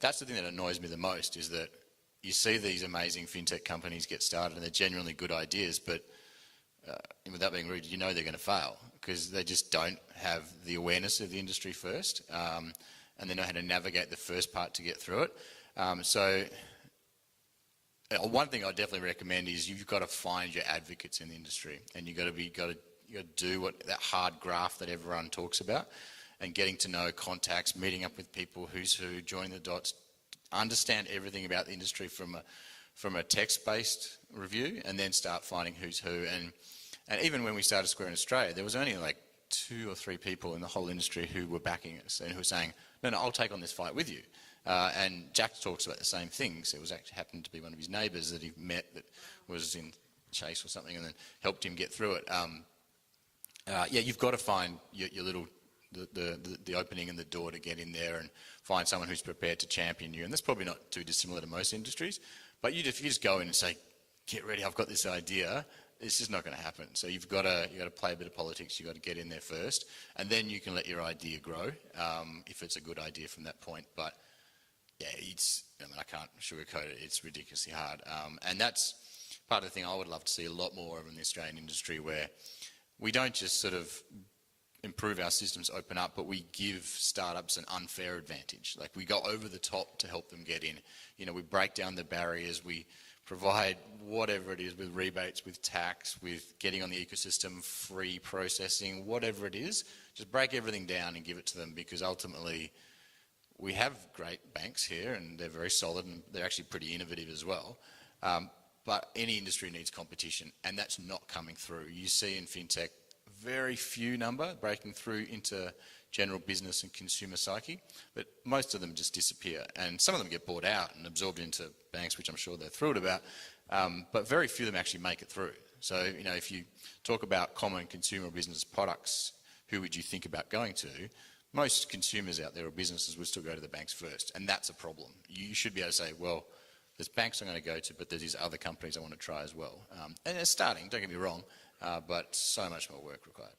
that's the thing that annoys me the most, is that you see these amazing fintech companies get started and they're genuinely good ideas, but without being rude, you know they're going to fail because they just don't have the awareness of the industry first, and they know how to navigate the first part to get through it. So one thing I definitely recommend is you've got to find your advocates in the industry, and you got to do that hard graft that everyone talks about, and getting to know contacts, meeting up with people, who's who, joining the dots, understand everything about the industry from a text-based review, and then start finding who's who. And even when we started Square in Australia, there was only like 2 or 3 people in the whole industry who were backing us and who were saying, no, I'll take on this fight with you. And Jack talks about the same things. It was actually happened to be one of his neighbours that he met that was in Chase or something, and then helped him get through it. Yeah, you've got to find your little the opening and the door to get in there and find someone who's prepared to champion you. And that's probably not too dissimilar to most industries. But if you just go in and say, get ready, I've got this idea, it's just not going to happen. So you've got to play a bit of politics. You've got to get in there first, and then you can let your idea grow if it's a good idea from that point. But yeah, I can't sugarcoat it. It's ridiculously hard, and that's part of the thing I would love to see a lot more of in the Australian industry, where we don't just sort of improve our systems, open up, but we give startups an unfair advantage. Like, we go over the top to help them get in. We break down the barriers. We provide whatever it is, with rebates, with tax, with getting on the ecosystem, free processing, whatever it is. Just break everything down and give it to them, because ultimately we have great banks here and they're very solid and they're actually pretty innovative as well. But any industry needs competition, and that's not coming through. You see in fintech very few number breaking through into general business and consumer psyche, but most of them just disappear, and some of them get bought out and absorbed into banks, which I'm sure they're thrilled about, but very few of them actually make it through. So, if you talk about common consumer business products, who would you think about going to? Most consumers out there or businesses would still go to the banks first, and that's a problem. You should be able to say, well, there's banks I'm going to go to, but there's these other companies I want to try as well. And it's starting, don't get me wrong, but so much more work required.